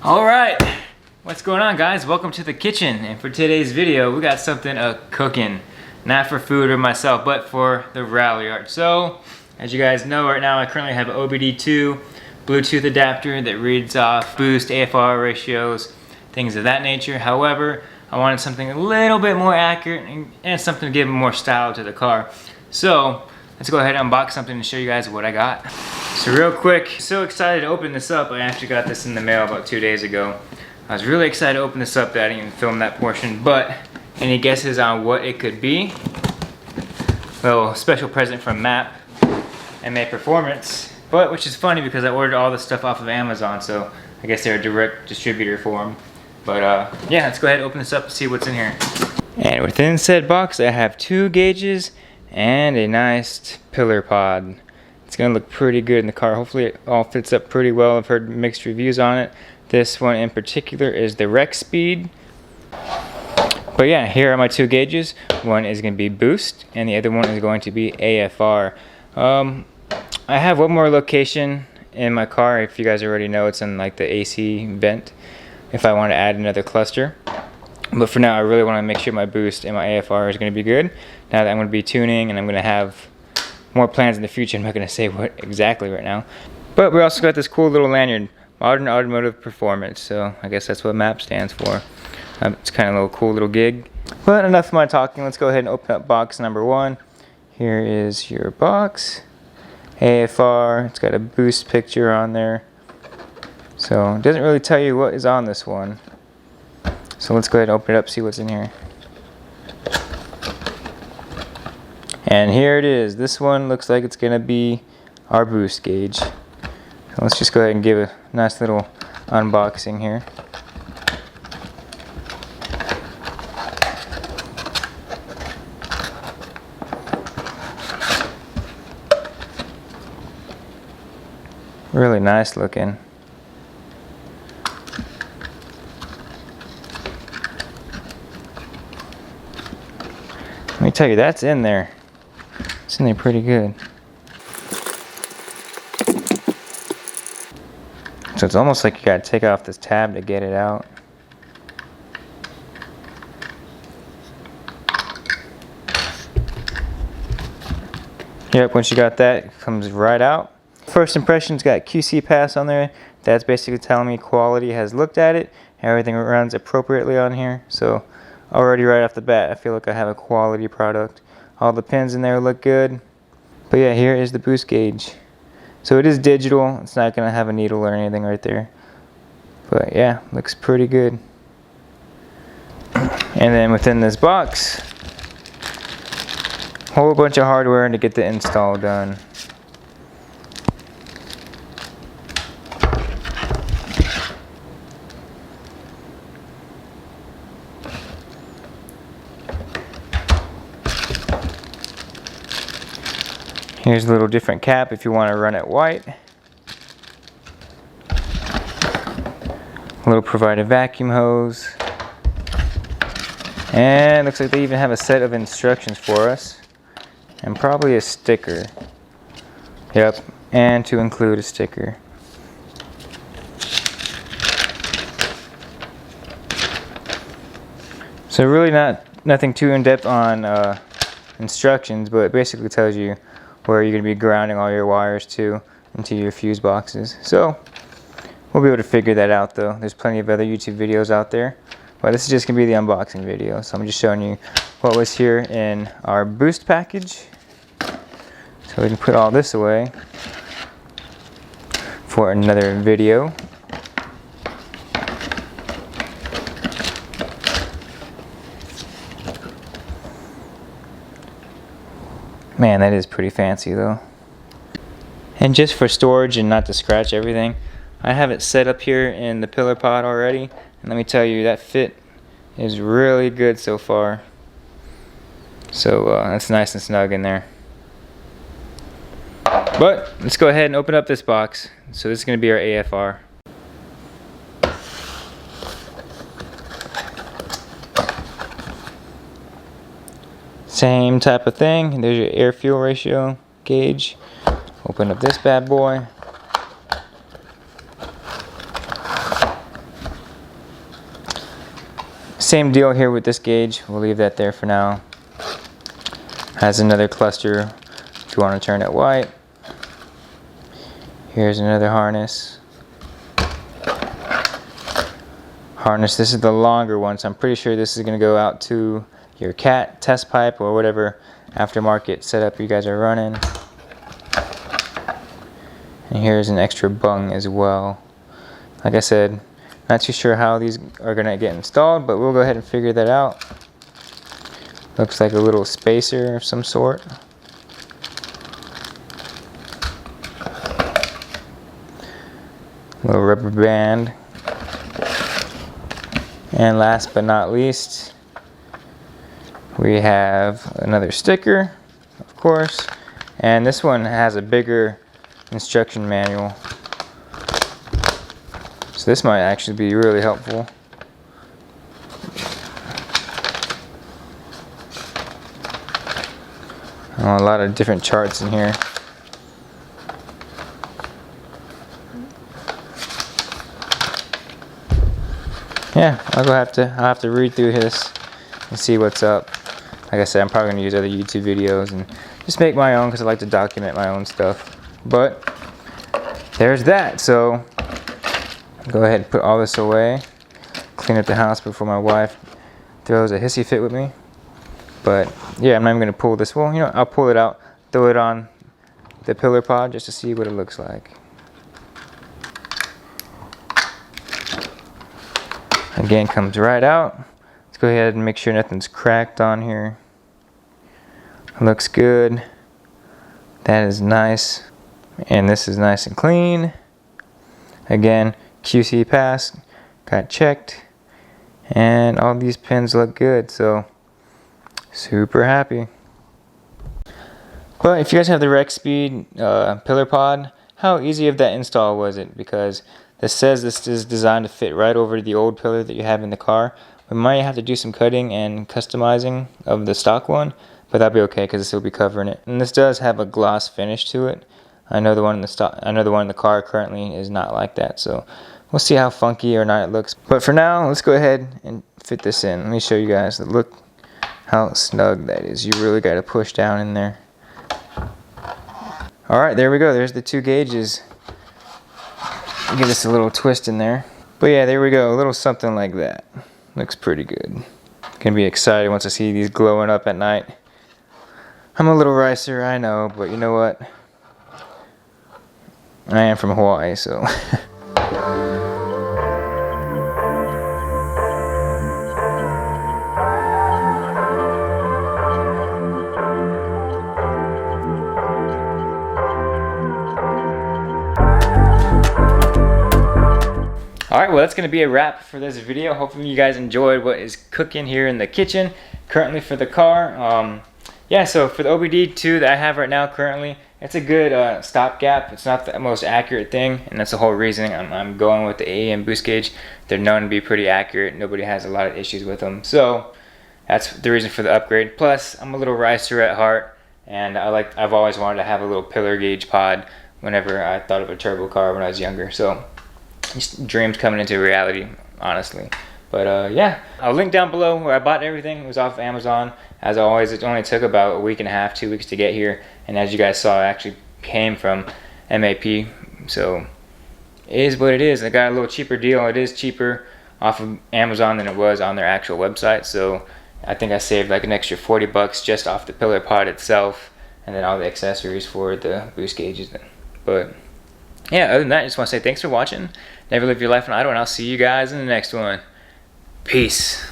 All right, what's going on, guys? Welcome to the kitchen, and for today's video we got something cooking, not for food or myself, but for the Ralliart. So as you guys know, right now I currently have an OBD2 Bluetooth adapter that reads off boost, AFR ratios, things of that nature. However, I wanted something a little bit more accurate and something to give more style to the car. So let's go ahead and unbox something and show you guys what I got. So real quick, so excited to open this up. I actually got this in the mail about 2 days ago. I was really excited to open this up that I didn't even film that portion, but any guesses on what it could be? Little special present from MAP, MA Performance, but which is funny because I ordered all this stuff off of Amazon, so I guess they're a direct distributor for them. But yeah, let's go ahead and open this up and see what's in here. And within said box, I have 2 gauges and a nice pillar pod. It's gonna look pretty good in the car. Hopefully it all fits up pretty well. I've heard mixed reviews on it. This one in particular is the Rexpeed. But yeah, here are my 2 gauges. One is gonna be boost and the other one is going to be AFR. I have one more location in my car. If you guys already know, it's in like the AC vent if I want to add another cluster. But for now, I really want to make sure my boost and my AFR is going to be good. Now that I'm going to be tuning and I'm going to have more plans in the future, I'm not going to say what exactly right now. But we also got this cool little lanyard, Modern Automotive Performance. So I guess that's what MAP stands for. It's kind of a little cool little gig. But enough of my talking. Let's go ahead and open up box number 1. Here is your box. AFR, it's got a boost picture on there. So it doesn't really tell you what is on this one. So let's go ahead and open it up, see what's in here. And here it is. This one looks like it's gonna be our boost gauge. So let's just go ahead and give a nice little unboxing here. Really nice looking. Let me tell you, that's in there. It's in there pretty good. So it's almost like you gotta take off this tab to get it out. Yep, once you got that, it comes right out. First impression's got QC pass on there. That's basically telling me quality has looked at it. Everything runs appropriately on here. So already right off the bat, I feel like I have a quality product. All the pins in there look good. But yeah, here is the boost gauge. So it is digital. It's not gonna have a needle or anything right there. But yeah, looks pretty good. And then within this box, a whole bunch of hardware to get the install done. Here's a little different cap if you want to run it white. A little provided vacuum hose. And looks like they even have a set of instructions for us. And probably a sticker. Yep, and to include a sticker. So really nothing too in-depth on instructions, but it basically tells you where you're going to be grounding all your wires to into your fuse boxes. So we'll be able to figure that out though. There's plenty of other YouTube videos out there, but this is just going to be the unboxing video. So I'm just showing you what was here in our boost package. So we can put all this away for another video. Man, that is pretty fancy though. And just for storage and not to scratch everything, I have it set up here in the pillar pod already. And let me tell you, that fit is really good so far. So that's nice and snug in there. But let's go ahead and open up this box. So this is going to be our AFR. Same type of thing. There's your air fuel ratio gauge. Open up this bad boy. Same deal here with this gauge. We'll leave that there for now. Has another cluster if you want to turn it white. Here's another harness. This is the longer one, so I'm pretty sure this is going to go out to your cat test pipe or whatever aftermarket setup you guys are running. And here's an extra bung as well. Like I said, not too sure how these are going to get installed, but we'll go ahead and figure that out. Looks like a little spacer of some sort. Little rubber band. And last but not least, we have another sticker, of course. And this one has a bigger instruction manual. So this might actually be really helpful. Oh, a lot of different charts in here. Yeah, I'll have to read through this and see what's up. Like I said, I'm probably gonna use other YouTube videos and just make my own because I like to document my own stuff. But there's that. So go ahead and put all this away. Clean up the house before my wife throws a hissy fit with me. But yeah, I'm not even gonna pull this. Well, you know, I'll pull it out, throw it on the pillar pod just to see what it looks like. Again, comes right out. Let's go ahead and make sure nothing's cracked on here. Looks good. That is nice. And this is nice and clean. Again, QC pass, got checked. And all these pins look good, so super happy. But if you guys have the Rexpeed pillar pod, how easy of that install was it? Because this says this is designed to fit right over the old pillar that you have in the car. We might have to do some cutting and customizing of the stock one, but that'll be okay because this will be covering it. And this does have a gloss finish to it. I know the one in the car currently is not like that, so we'll see how funky or not it looks. But for now, let's go ahead and fit this in. Let me show you guys. Look how snug that is. You really got to push down in there. All right, there we go. There's the two gauges. Give this a little twist in there. But yeah, there we go. A little something like that. Looks pretty good. Gonna be excited once I see these glowing up at night. I'm a little ricer, I know, but you know what? I am from Hawaii, so. Alright, well that's going to be a wrap for this video. Hopefully you guys enjoyed what is cooking here in the kitchen currently for the car. Yeah, so for the OBD2 that I have right now currently, it's a good stopgap. It's not the most accurate thing, and that's the whole reason I'm going with the AEM boost gauge. They're known to be pretty accurate. Nobody has a lot of issues with them. So that's the reason for the upgrade. Plus, I'm a little ricer at heart, and I've always wanted to have a little pillar gauge pod whenever I thought of a turbo car when I was younger. So dreams coming into reality, honestly. But yeah, I'll link down below where I bought everything. It was off of Amazon. As always, it only took about a week and a half, 2 weeks to get here. And as you guys saw, it actually came from MAP. So it is what it is. I got a little cheaper deal. It is cheaper off of Amazon than it was on their actual website. So I think I saved like an extra 40 bucks just off the pillar pod itself, and then all the accessories for the boost gauges. But yeah, other than that, I just want to say thanks for watching. Never live your life on idle, and I'll see you guys in the next one. Peace.